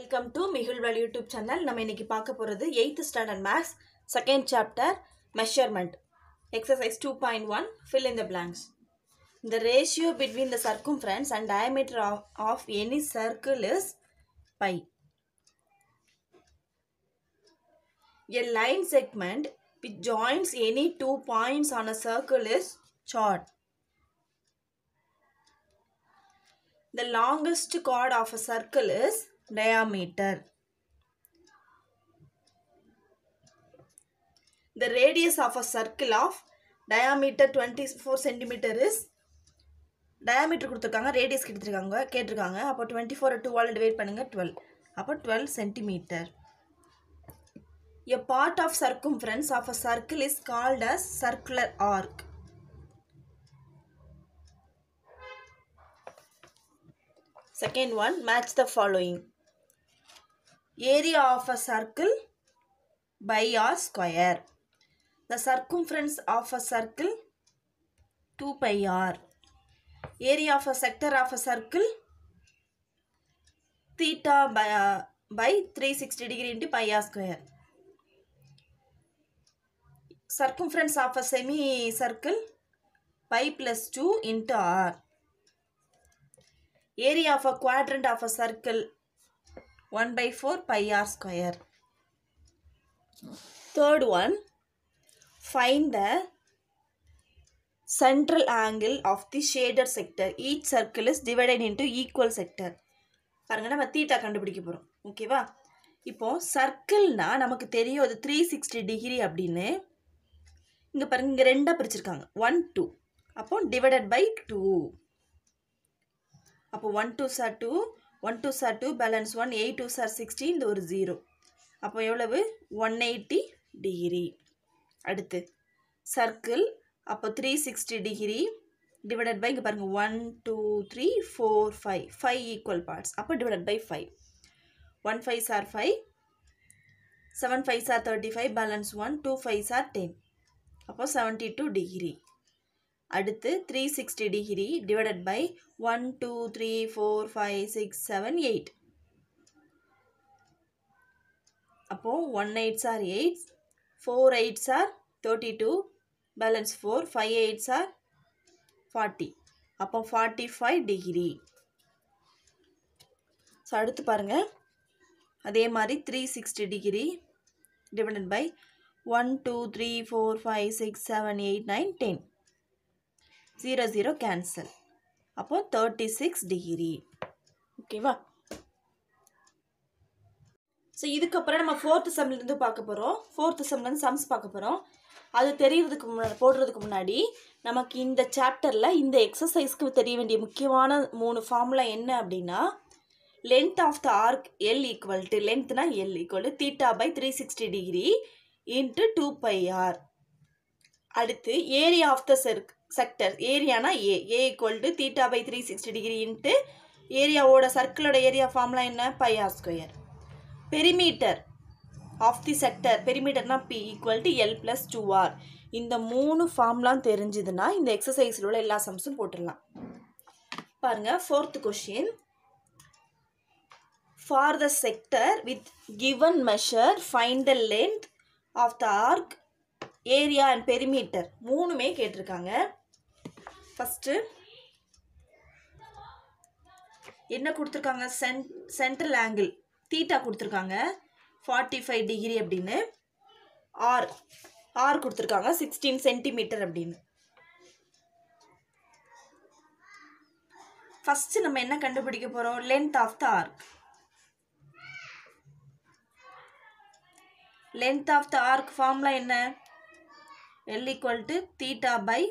Welcome to Mihul Value YouTube channel. நம்ம இன்னைக்கு பார்க்க போறது 8th standard maths second chapter measurement exercise 2.1 fill in the blanks. The ratio between the circumference and diameter of any circle is pi. A line segment which joins any two points on a circle is chord. The longest chord of a circle is diameter. The radius of a circle of diameter 24 cm is diameter கொடுத்திருக்காங்க radius கேட்டிருக்காங்க அப்போ 24 2 all divide பண்ணுங்க 12 அப்போ 12 cm. A part of circumference of a circle is called as circular arc. Second one, match the following. Area of a circle by r square. The circumference of a circle 2 pi r. Area of a sector of a circle theta by 360 degree into pi r square. Circumference of a semicircle pi plus 2 into r. Area of a quadrant of a circle 1 by 4 pi r square. Third one, find the central angle of the shaded sector. Each circle is divided into equal sector. பாருங்க நம்ம theta கண்டுபிடிக்க போறோம். ஓகேவா? இப்போ சர்க்கிள்னா நமக்கு தெரியும் அது 360 degree அப்படின்னு. இங்க பாருங்க இங்க ரெண்டா பிரிச்சிருக்காங்க. 1 2. அப்போ divided by 2. அப்போ 1 2s are 2, 1 2s are 2, balance 1, 8 2s are 16, இந்த ஒரு 0. அப்போ எவ்வளவு 180 டிகிரி. அடுத்து சர்க்கிள் அப்போ 360 டிகிரி டிவைடட் பை இங்கே பாருங்க 1 2 3 4 5 ஈக்குவல் பார்ட்ஸ். அப்போ divided by 5. 1 5s are 5, 7 5s are 35, balance 1, 2 5s are 10. அப்போ 72 டிகிரி. அடுத்து 360 டிகிரி டிவைடட் பை 1 2 3 4 5 6 7 8. அப்போ 1 8s are 8, 4 8s are 32, balance 4, 5 8s are 40. அப்போ 45 டிகிரி. ஸோ அடுத்து பாருங்க அதே மாதிரி 360 டிகிரி டிவைடட் பை 1 2 3 4 5 6 7 8 9 10. 0 0 cancel. அப்போ 36 டிகிரி. ஓகேவா? ஸோ இதுக்கப்புறம் நம்ம 4th சம்லேருந்து பார்க்க போகிறோம். 4th சம்லேருந்து சம்ஸ் பார்க்க போகிறோம். அது தெரியறதுக்கு முன்னாடி போடுறதுக்கு முன்னாடி நமக்கு இந்த சாப்டரில் இந்த எக்ஸசைஸ்க்கு தெரிய வேண்டிய முக்கியமான 3 ஃபார்முலா என்ன அப்படின்னா length of the arc L equal to லென்த்னா L equal to theta by 360 degree into 2 pi R. அடுத்து ஏரியா ஆஃப் த செக்டர் ஏரியானா A equal to theta by 360 degree into ஏரியாவோட சர்க்கிளோட ஏரியா ஃபார்முலா என்ன pi R square. Perimeter of the sector பெரிமீட்டர்னா P equal to L plus 2r. இந்த 3 ஃபார்முலாம் தெரிஞ்சுதுன்னா இந்த எக்ஸசைஸில் உள்ள எல்லா சம்ஸும் போட்டுடலாம். பாருங்க 4th question. For the sector with given measure find the length of the arc area and perimeter மூணுமே கேட்டிருக்காங்க. ஃபஸ்ட்டு என்ன கொடுத்துருக்காங்க சென்ட்ரல் ஆங்கிள் தீட்டா கொடுத்துருக்காங்க 45 டிகிரி அப்படின்னு. ஆர் கொடுத்துருக்காங்க 16 சென்டிமீட்டர் அப்படின்னு. ஃபஸ்ட்டு நம்ம என்ன கண்டுபிடிக்க போகிறோம் length of the arc. Length of the arc formula என்ன L equal to theta by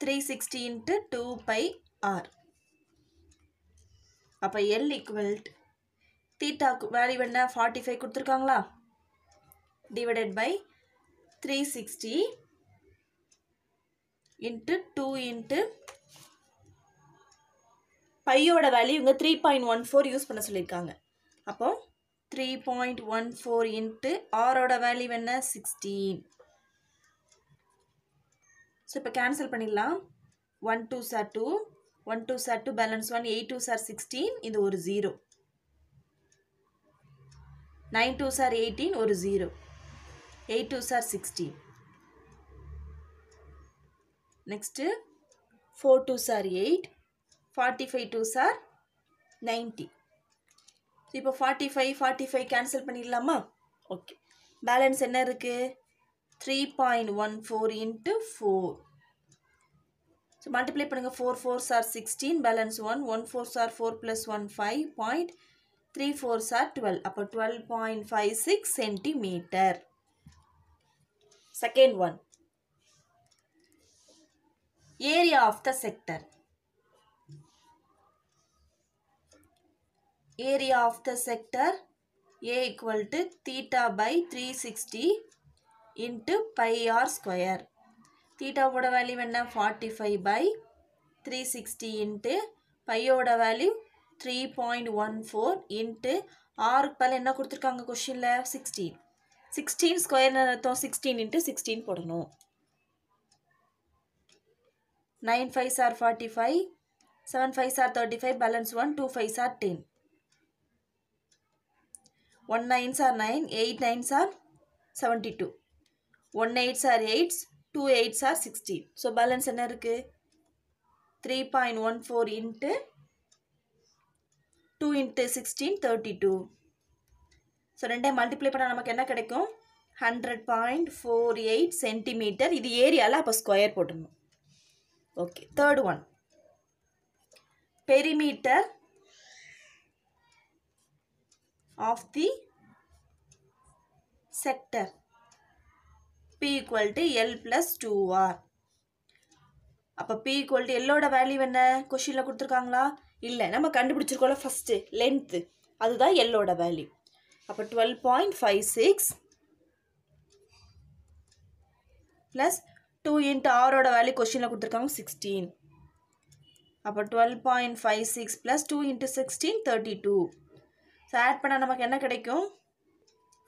360 into 2 pi r. அப்போ L equal to theta value என்ன 45 கொடுத்துருக்காங்களா divided by 360 into 2 into பையோட வேல்யூ இங்கே 3.14 யூஸ் பண்ண சொல்லியிருக்காங்க. அப்போ 3.14 into ஆரோட வேல்யூ என்ன 16. ஸோ இப்போ கேன்சல் பண்ணிடலாம். 1 2s are 2, 1 2s are 2, balance 1, 8 2s are 16, இது ஒரு 0. 9 2s are 18 ஒரு 0. 8 2s are 16. Next 4 2s are 8. 45 2s are 90. இப்போ 45 கேன்சல் பண்ணிடலாமா? ஓகே, பேலன்ஸ் என்ன இருக்கு? 3.14 into 4. ஸோ மல்டிப்ளை பண்ணுங்க. 4 4s are 16, balance 1. 1 4s are 4 plus 1 5. 3 4s are 12. அப்போ 12.56 centimetre. Second one, area of the sector. Area of the sector A equal to theta by 360 into pi r square. Theta ஓட value என்ன? 45 by 360 into pi ஓட value 3.14 into r பல என்ன கொடுத்துருக்காங்க கொஸ்டின்ல? 16. 16 square அர்த்தம் 16 into 16 போடணும். 9 5s are 45, 7 5s are 35, balance 1, 2 5s are 10. 1 9s are 9, 8 9s are 72. 1 8s are 8s, 2 8s are 16. So balance என்ன இருக்கு? 3.14 into 2 into 16, 32. So ரெண்டே மல்டிப்ளை பண்ணால் நமக்கு என்ன கிடைக்கும்? 100.48 சென்டிமீட்டர். இது ஏரியாவில் அப்போ ஸ்கொயர் போட்டுடணும். Okay, third one, perimeter of the sector P equal to L plus 2R. அப்போ P equal to L ஓட வேல்யூ என்ன? கொஷினில் கொடுத்துருக்காங்களா? இல்லை, நம்ம கண்டுபிடிச்சிருக்கோம்ல ஃபஸ்ட்டு லென்த்து, அதுதான் L ஓட வேல்யூ. அப்போ 12.56 ப்ளஸ் 2 into R ஓட வேல்யூ கொஷினில் கொடுத்துருக்காங்க 16. அப்போ 12.56 ப்ளஸ் 2 into 16, 32. ஸோ ஆட் பண்ணால் நமக்கு என்ன கிடைக்கும்?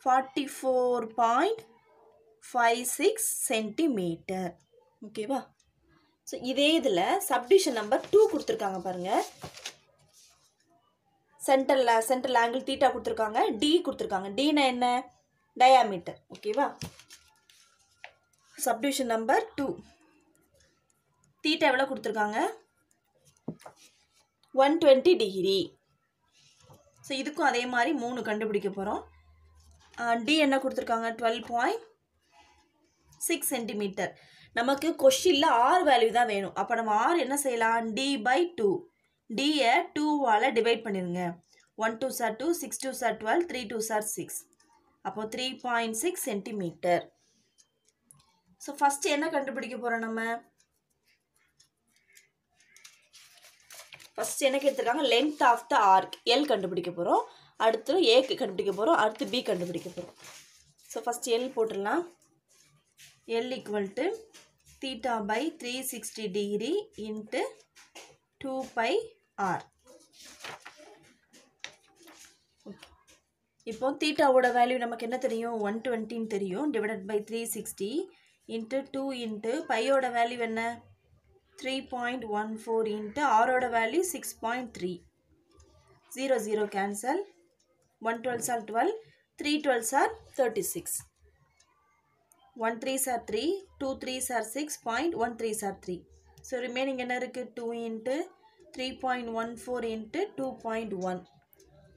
44.56 சென்டிமீட்டர். ஓகேவா? ஸோ இதே இதில் சப்டிவிஷன் நம்பர் 2 கொடுத்துருக்காங்க பாருங்கள். சென்ட்ரல் ஆங்கிள் தீட்டா கொடுத்துருக்காங்க, டி கொடுத்துருக்காங்க. டினா என்ன? டயாமீட்டர். ஓகேவா? சப்டிவிஷன் நம்பர் 2 தீட்டா எவ்வளோ கொடுத்துருக்காங்க? 120 டிகிரி. ஸோ இதுக்கும் அதே மாதிரி 3 கண்டுபிடிக்க போகிறோம். டி என்ன கொடுத்துருக்காங்க? 12.6 சென்டிமீட்டர். நமக்கு கொஷினில் ஆர் வேல்யூ தான் வேணும். அப்போ நம்ம ஆர் என்ன செய்யலாம்? D by 2. டியை 2வால் டிவைட் பண்ணிடுங்க. 1 2s are 2, 6 2s are 12, 3 2s are 6. அப்போது 3.6 சென்டிமீட்டர். ஸோ ஃபஸ்ட்டு என்ன கண்டுபிடிக்க போகிறோம்? நம்ம ஃபஸ்ட் என்ன கேட்டிருக்காங்க? Length of the arc L கண்டுபிடிக்க போகிறோம். அடுத்து ஏக்கு கண்டுபிடிக்க போகிறோம். அடுத்து பி கண்டுபிடிக்க போகிறோம். ஸோ ஃபஸ்ட் எல் போட்டுடலாம். L equal to theta by 360 degree into 2 pi R. இப்போ தீட்டாவோட வேல்யூ நமக்கு என்ன தெரியும்? 120 தெரியும். டிவைடட் பை 360 இன்ட்டு 2 இன்ட்டு பையோட வேல்யூ என்ன? 3.14 into R ஓட value 6.3. 0 0 cancel. 1 12s are 12, 3 12s are 36. 1 3s are 3, 2 3s are 6, 1 3s are 3. So remaining என்ன இருக்கு? 2 into 3.14 into 2.1.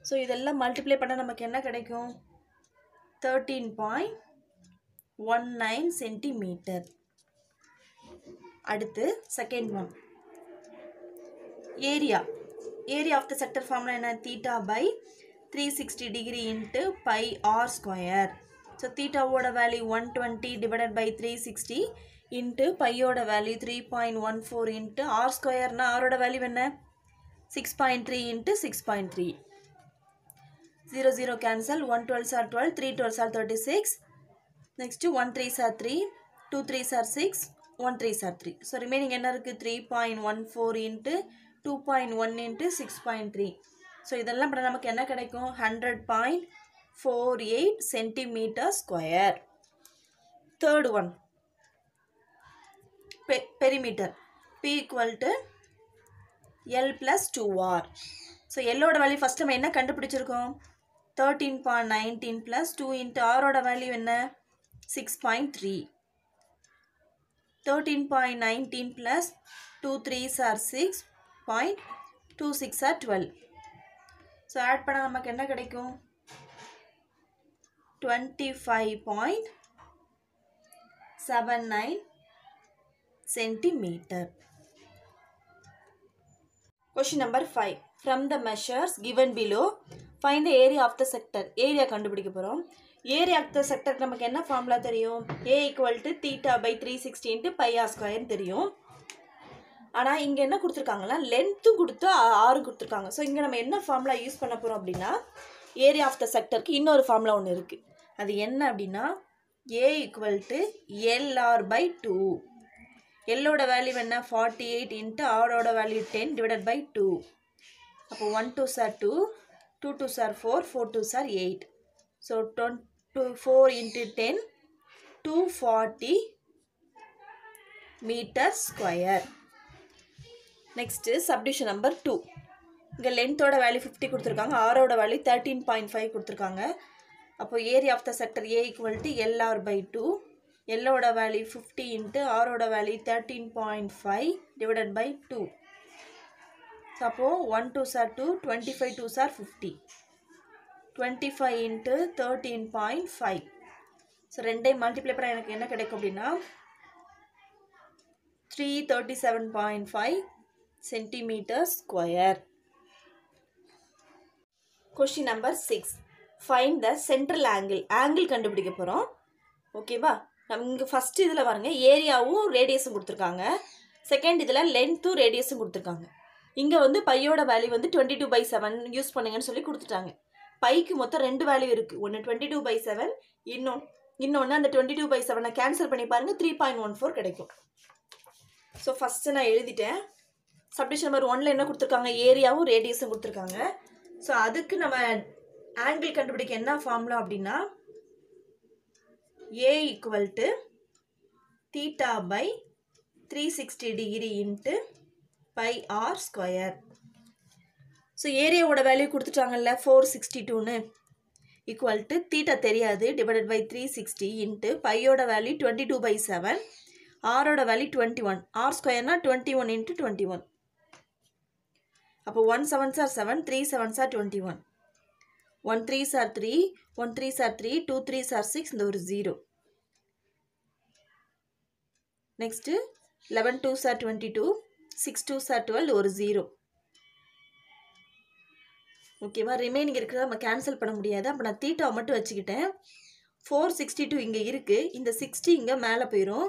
So இதெல்லாம் மல்டிப்ளை பண்ணால் நமக்கு என்ன கிடைக்கும்? 13.19 சென்டிமீட்டர். அடுத்து second one, area of the sector formula என்ன? Theta by 360 degree into pi R square. So தீட்டாவோட வேல்யூ 120 டிவைடட் பை 360 இன்ட்டு பையோட வேல்யூ 3.14 இன்ட்டு ஆர் ஸ்கொயர்னா ஆரோட வேல்யூ என்ன? 6.3 into 6.3. 0 0 cancel. 1 12s are 12, 3 12s are 36. Next 1 3s are 3, 2 3s are 6, 1 3s are 3. So remaining என்ன இருக்குது? 3.14 into 2.1 into 6.3. So இதெல்லாம் பண்ண நமக்கு என்ன கிடைக்கும்? 100.48 centimetre square. Third one, perimeter. P equal to L plus 2R. So எல்லோட value first நம்ம என்ன கண்டுபிடிச்சிருக்கோம்? 13.19 plus 2 into r வேல்யூ என்ன 6.3. 13.19 plus 2 3s are 6. 0.26 are 12. So add பண்ணா நமக்கு என்ன கிடைக்கும் 25.79 centimeter. Question number 5. From the measures given below, find the area of the sector. Area கண்டுபிடிக்க போறோம். Area of the sector நமக்கு என்ன ஃபார்முலா தெரியும்? A equal to theta by 360 into pi r square தெரியும். ஆனா இங்க என்ன கொடுத்திருக்காங்கன்னா லென்த்தும் கொடுத்து ஆரும் கொடுத்திருக்காங்க. ஸோ இங்க நம்ம என்ன ஃபார்முலா யூஸ் பண்ண போறோம் அப்படின்னா ஏரியா ஆஃப் த செக்டருக்கு இன்னொரு ஃபார்முலா ஒன்று இருக்கு. அது என்ன அப்படின்னா A equal to LR by 2. Lோட வேல்யூ என்ன 48 into Rோட வேல்யூ 10 divided by 2. அப்போ 1 2s are 2, 2 2s are 4, 4 2s are 8. So 4 into 10, 240 meter square. Next subdivision number 2. இங்க லென்த்தோட வேல்யூ 50 கொடுத்துருக்காங்க, ஆரோட வேல்யூ 13.5 கொடுத்துருக்காங்க. அப்போ area of the sector A equal to LR by 2. Lோட value 50 into ஆரோட value 13.5 divided by 2. So அப்போ 1 2s are 2, 25 2s are 50. 25 into 13.5. So ரெண்டை multiply பண்ண எனக்கு என்ன கிடைக்கும் அப்படின்னா 337.5 centimeter square. Question number 6. Find the central angle. Angle கண்டுபிடிக்க போறோம். ஓகேவா? நம்ம இங்க ஃபர்ஸ்ட் இதுல பாருங்க ஏரியாவும் ரேடியஸும் கொடுத்திருக்காங்க. செகண்ட் இதுல லென்த்தும் ரேடியஸும் கொடுத்திருக்காங்க. இங்க வந்து பையோட வேல்யூ வந்து 22/7 யூஸ் பண்ணுங்கன்னு சொல்லி கொடுத்துட்டாங்க. பைக்கு மொத்தம் ரெண்டு வேல்யூ இருக்கு. ஒன்னு 22/7, இன்னொன்னு அந்த 22/7 கேன்சல் பண்ணி பாருங்க 3.14 கிடைக்கும். ஸோ ஃபர்ஸ்ட் நான் எழுதிட்டேன். சப்டிஷன் நம்பர் 1ல என்ன கொடுத்துருக்காங்க ஏரியாவும் ரேடியஸும் கொடுத்துருக்காங்க. ஸோ அதுக்கு நம்ம ஆங்கிள் கண்டுபிடிக்க என்ன ஃபார்முலா அப்படின்னா A equal to theta by 360 degree into pi r square. So ஏரியாவோட வேல்யூ கொடுத்துட்டாங்கல்ல 462ன்னு ஈக்குவல் டு தீட்டா தெரியாது டிவைடட் பை 360 இன்ட்டு பையோட வேல்யூ 22/7, ஆரோட வேல்யூ 21. R ஸ்கொயர்னா 21 into 21. அப்போ 1 7s are 7, 3 7s are 21. 1 3s are 3, 1 3s are 3, 2 3s are 6, இந்த ஒரு 0. Next 11 2s are 22, 6 2s are 12, ஒரு 0. ஓகேவா? ரிமைனிங் இருக்கிறத நம்ம கேன்சல் பண்ண முடியாது. அப்போ நான் தீட்டாவை மட்டும் வச்சுக்கிட்டேன். 462 இங்கே இருக்கு, இந்த 60 இங்கே மேலே போயிடும்.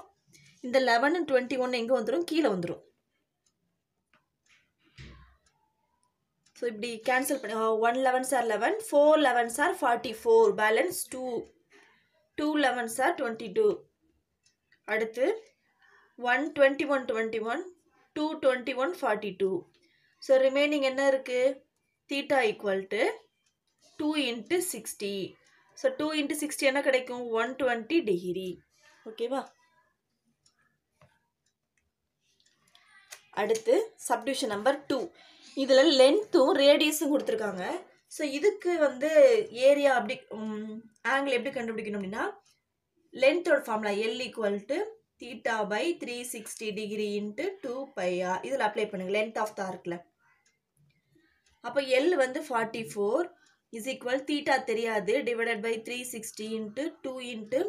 இந்த 11 21 எங்கே வந்துடும் கீழே வந்துடும். ஸோ இப்படி கேன்சல் பண்ணி 1 11s are 11, 4 11s are 44, balance 2 11s are 22. அடுத்து 1 21 21, 2 21 42. ஸோ ரிமைனிங் என்ன இருக்கு theta equal to 2 into 60. So 2 into 60 என்ன கிடைக்கும் 120 டிகிரி. ஓகேவா? அடுத்து சப்டிவிஷன் நம்பர் 2. இதில் லென்த்தும் ரேடியஸும் கொடுத்துருக்காங்க. ஸோ இதுக்கு வந்து ஏரியா அப்படி ஆங்கிள் எப்படி கண்டுபிடிக்கணும் அப்படின்னா லென்த்தோட formula L equal to theta by 360 degree into 2 pi r. இதில் அப்ளை பண்ணுங்க லென்த் ஆஃப் த ஆர்க்கில். அப்போ L வந்து 44 is equal தீட்டா தெரியாது டிவைடட் பை 360 into 2 into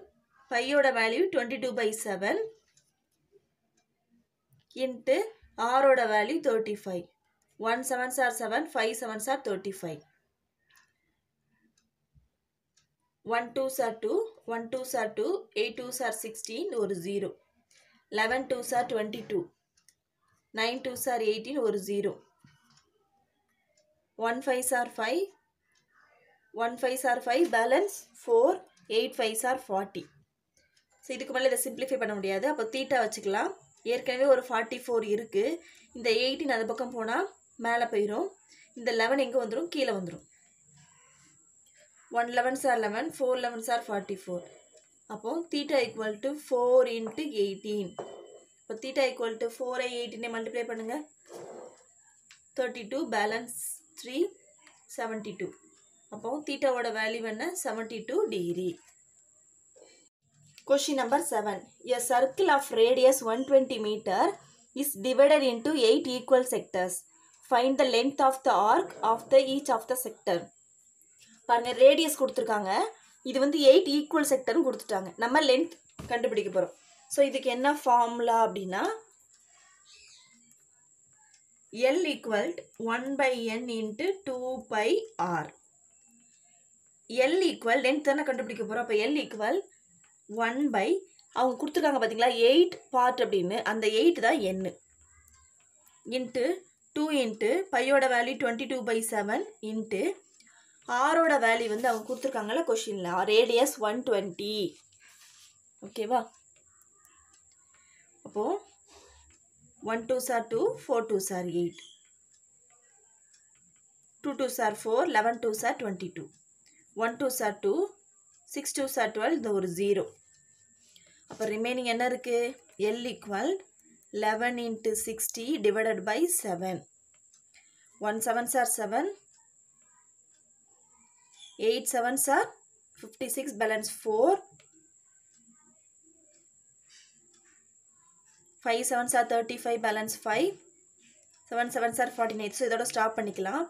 பையோட வேல்யூ 22/7 into ஆரோட value 35. 1 7s are 7, 5 7s are 35. 1 2s are 2, 1 2s are 2, 8 2s are 16, ஒரு 0. 11 2s are 22, 9 2s are 18, ஒரு 0. 1 5s are 5, 1 5s are 5, balance 4, 8 5s are 40. So இதுக்கு மேலே இதை simplify பண்ண முடியாது. அப்போ தீட்டா வச்சுக்கலாம். ஏற்கனவே ஒரு 44 இருக்குது. இந்த 18 அந்த பக்கம் போனால் மேலே போயிடும். இந்த 11 எங்கே வந்துடும் கீழே வந்துடும். 1 11s are 11, 4 11s are 44. அப்போ தீட்டா ஈக்குவல் டு 4 into 18. இப்போ தீட்டா ஈக்குவல் டு 4 18 மல்டிப்ளை பண்ணுங்கள் 32, பேலன்ஸ் 3 72. அப்போ தீட்டாவோட வேல்யூ என்ன 72 degree. Question number 7. A circle of radius 120 meter is divided into 8 equal sectors. Find the length of the arc of the each of the sector. பாருங்க radius கொடுத்துருக்காங்க, இது வந்து 8 equal செக்டர்னு கொடுத்துட்டாங்க. நம்ம length கண்டுபிடிக்க போகிறோம். ஸோ இதுக்கு என்ன ஃபார்முலா அப்படின்னா L equal 1/n into 2πr. L equal length தானே கண்டுபிடிக்க போகிறோம். அப்போ L equal 1 by அவங்க கொடுத்துருக்காங்க பார்த்தீங்களா 8 பார்ட் அப்படின்னு, அந்த 8 தான் n இன்ட்டு 2 இன்ட்டு பையோட வேல்யூ 22/7 இன்ட்டு ஆரோட வேல்யூ வந்து அவங்க கொடுத்துருக்காங்கல்ல கொஷினில் ரேடியஸ் 120. ஓகேவா? அப்போது 1 2s are 2, 4 2s are 8, 2 2s are 4, 11 2s are 22, 1 2s are 2, 6 2s are 12, இந்த ஒரு 0. அப்போ ரிமைனிங் என்ன இருக்குது? L equal 11 into 60 divided by 7. 1 7s are 7, 8 7s are 56, balance 4, 5 7s are 35, balance 5, 7 7s are 49. So இதோட ஸ்டாப் பண்ணிக்கலாம்.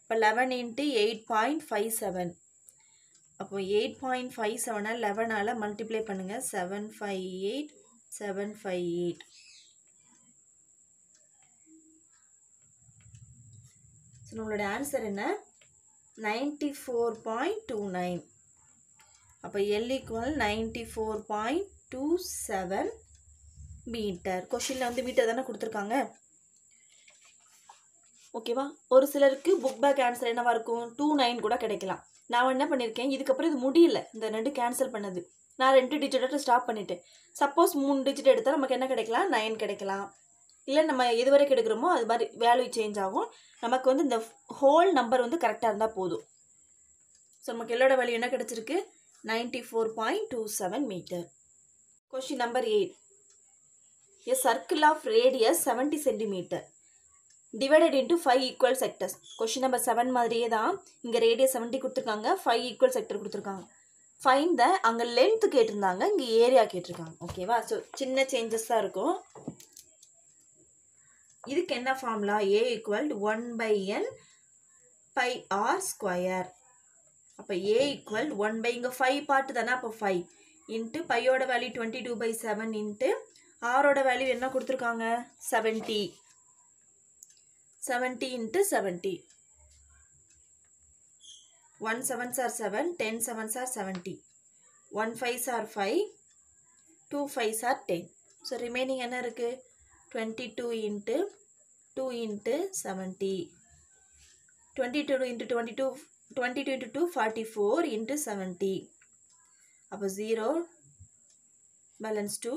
இப்போ 11 into 8.57. அப்போ 8.57 11ஆல் multiply பண்ணுங்கள். 758 758. ஸோ நம்மளோட ஆன்சர் என்ன? 94.29. அப்போ L equal 94.27 மீட்டர். கொஷினில் வந்து மீட்டர் தானே கொடுத்துருக்காங்க. ஓகேவா? ஒரு சிலருக்கு புக் பேக் ஆன்சர் என்னவாக இருக்கும்? 29 கூட கிடைக்கலாம். நான் என்ன பண்ணியிருக்கேன், இதுக்கப்புறம் இது முடியல, இந்த 2 கேன்சல் பண்ணது, நான் 2 டிஜிட்டை ஸ்டாப் பண்ணிட்டேன். சப்போஸ் 3 டிஜிட் எடுத்தால் நமக்கு என்ன கிடைக்கலாம்? 9 கிடைக்கலாம். இல்லை நம்ம எது வரைக்கும் எடுக்கிறோமோ அது மாதிரி வேல்யூ சேஞ்ச் ஆகும். நமக்கு வந்து இந்த ஹோல் நம்பர் வந்து கரெக்டாக இருந்தால் போதும். ஸோ நமக்கு எல்லோட வேல்யூ என்ன கிடச்சிருக்கு? 94.27 metre. Question number 8. A circle of radius 70 centimeter divided into 5 equal sectors. Question number 7 மாதிரியே தான், இங்கே ரேடியஸ் 70 கொடுத்துருக்காங்க, 5 ஈக்குவல் செக்டர் கொடுத்துருக்காங்க. ஃபைண்ட் த, அங்கே லென்த்து கேட்டிருந்தாங்க, இங்கே ஏரியா கேட்டிருக்காங்க. ஓகேவா? ஸோ சின்ன சேஞ்சஸ் தான் இருக்கும். இதுக்கு என்ன formula? A equal 1/n πr square. அப்போ A equal 1 இங்கே 5 பார்ட்டு தானே, அப்போ 5 இன்ட்டு பையோட வேல்யூ 22/7 இன்ட்டு ஆரோட வேல்யூ என்ன கொடுத்துருக்காங்க? 70. 70 into 70. 1 7s are 7, 10 7s are 70, 1 5s are 5, 2 5s are 10. So remaining என்ன இருக்கு? 22 into 2 into 70. 22 into 22 into 2 44 into 70. அப்போ 0 balance 2.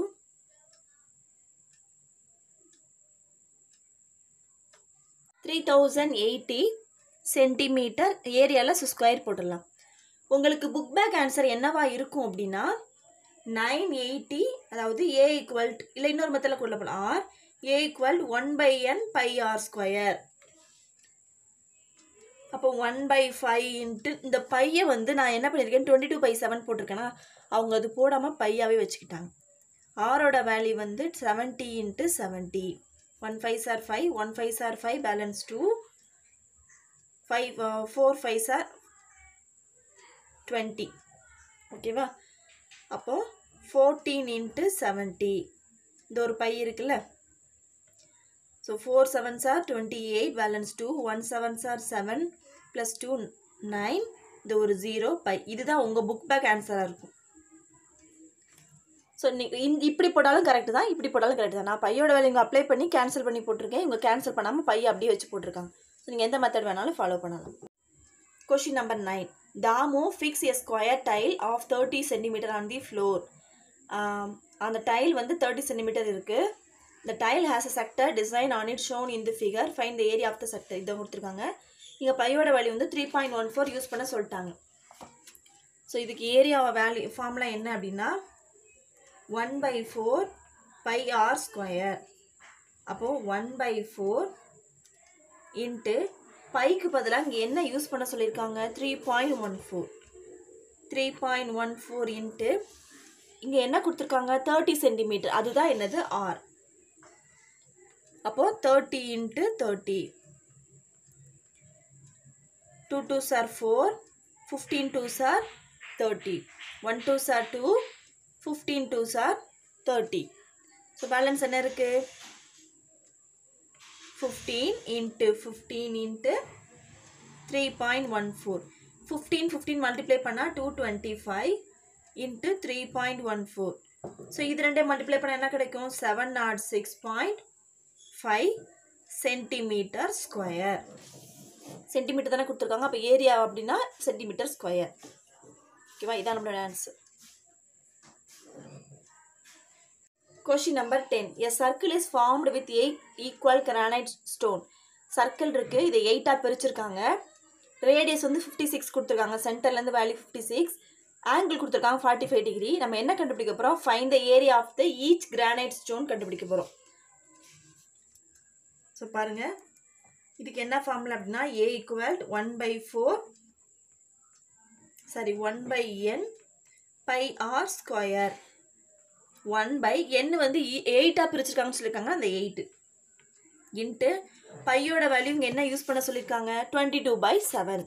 3080 சென்டிமீட்டர் ஏரியாவில் ஸ்கொயர் போட்டுடலாம். உங்களுக்கு புக் பேக் ஆன்சர் என்னவா இருக்கும் அப்படின்னா 980, அதாவது A equal to, இல்லை இன்னொரு மெத்தடில் கொள்ள போகலாம், R A equal 1/n πr square. அப்போ 1/5 இன்ட்டு இந்த பையை வந்து நான் என்ன பண்ணியிருக்கேன் 22/7 போட்டிருக்கேன்னா அவங்க அது போடாமல் பையாவே வச்சுக்கிட்டாங்க. ஆரோட வேல்யூ வந்து 70 into 70. 1 5s are 5, 1 5s are 5, balance 2, 4 5s are 20. ஓகேவா? அப்போ 14 into 70. இந்த ஒரு பை இருக்குல்ல, so 4 7s are 28, balance 2, 1 7s are 7 plus 2 9, இந்த ஒரு 0 பை. இதுதான் உங்கள் புக் பேக் ஆன்சராக இருக்கும். ஸோ இப்படி போட்டாலும் கரெக்டு தான், இப்படி போட்டாலும் கரெக்டு தான். நான் பையோட வேலை இங்கே அப்ளை பண்ணி கேன்சல் பண்ணி போட்டிருக்கேன், இவங்க கேன்சல் பண்ணாமல் பையை அப்படியே வச்சு போட்டிருக்காங்க. ஸோ நீங்கள் எந்த மெத்தட் வேணாலும் ஃபாலோ பண்ணலாம். Question number 9. Thamu fix a square tile of 30 centimetre on the floor. அந்த டைல் வந்து 30 சென்டிமீட்டர் இருக்குது. The tile has a sector design on it shown in the figure. Find the area of the sector. இதை கொடுத்துருக்காங்க. இங்கே பையோட value வந்து 3.14 use பண்ண சொல்லிட்டாங்க. ஸோ இதுக்கு ஏரியா வேல்யூ ஃபார்முலா என்ன அப்படின்னா 1/4 πr ஸ்கொயர். அப்போது 1/4 இன்ட்டு பைக்கு பதிலாக இங்கே என்ன யூஸ் பண்ண சொல்லியிருக்காங்க 3.14 3.14 இன்ட்டு இங்கே என்ன கொடுத்துருக்காங்க 30 சென்டிமீட்டர், அதுதான் என்னது ஆர். அப்போது 30 into 30, 2 2s are 4, 15 2s are 30, 1 2s are 2, 15 2s are 30. So balance என்ன இருக்குது 15 இன்ட்டு 15 இன்ட்டு 3.14, 15 மல்டிப்ளை பண்ணால் 225 இன்ட்டு 3.14. ஸோ இது ரெண்டே மல்டிப்ளை பண்ணால் என்ன கிடைக்கும் 706.5 சென்டிமீட்டர் ஸ்கொயர். சென்டிமீட்டர் தானே கொடுத்துருக்காங்க, அப்போ ஏரியா அப்படின்னா சென்டிமீட்டர் ஸ்கொயர். ஓகேவா, இதான் நம்மளோட answer. Question number 10. A circle is formed with 8 equal granite stone. Circle இருக்குது, இதை 8ஆக பிரிச்சிருக்காங்க. ரேடியஸ் வந்து 56 கொடுத்துருக்காங்க, சென்டர்லேருந்து வேல்யூ 56, ஆங்கிள் கொடுத்துருக்காங்க 45 டிகிரி. நம்ம என்ன கண்டுபிடிக்க போகிறோம், find the area of the each granite stone கண்டுபிடிக்க போகிறோம். ஸோ பாருங்கள், இதுக்கு என்ன ஃபார்முலா அப்படின்னா A = 1/n pi r square. 1/n வந்து 8ஆக பிரிச்சிருக்காங்கன்னு சொல்லியிருக்காங்க, அந்த 8 இன்ட்டு பையோட வேல்யூ இங்கே என்ன யூஸ் பண்ண சொல்லியிருக்காங்க 22/7.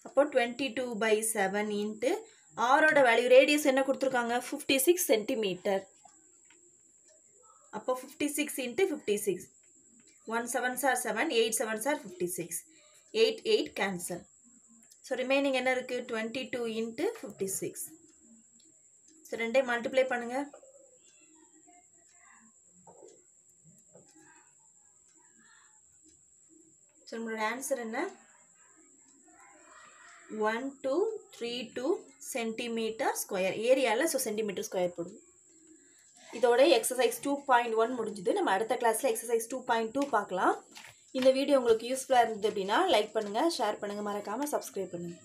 அப்போ 22/7 இன்ட்டு ஆரோட வேல்யூ ரேடியஸ் என்ன கொடுத்துருக்காங்க 56 சென்டிமீட்டர். அப்போ 56 into 56, 1 7s are 7, 8 7s are 56, 8 8 cancel. So remaining என்ன இருக்குது 22 இன்ட்டு 56. ஸோ ரெண்டே மல்டிப்ளை பண்ணுங்கள். ஸோ நம்மளோட ஆன்சர் என்ன 1232 சென்டிமீட்டர் ஸ்கொயர். ஏரியாவில் ஸோ சென்டிமீட்டர் ஸ்கொயர் போடுது. இதோட எக்ஸசைஸ் 2.1 முடிஞ்சுது. நம்ம அடுத்த கிளாஸில் எக்ஸசைஸ் 2.2 பார்க்கலாம். இந்த வீடியோ உங்களுக்கு யூஸ்ஃபுல்லாக இருந்தது அப்படின்னா லைக் பண்ணுங்கள், ஷேர் பண்ணுங்கள், மறக்காமல் சப்ஸ்கிரைப் பண்ணுங்கள்.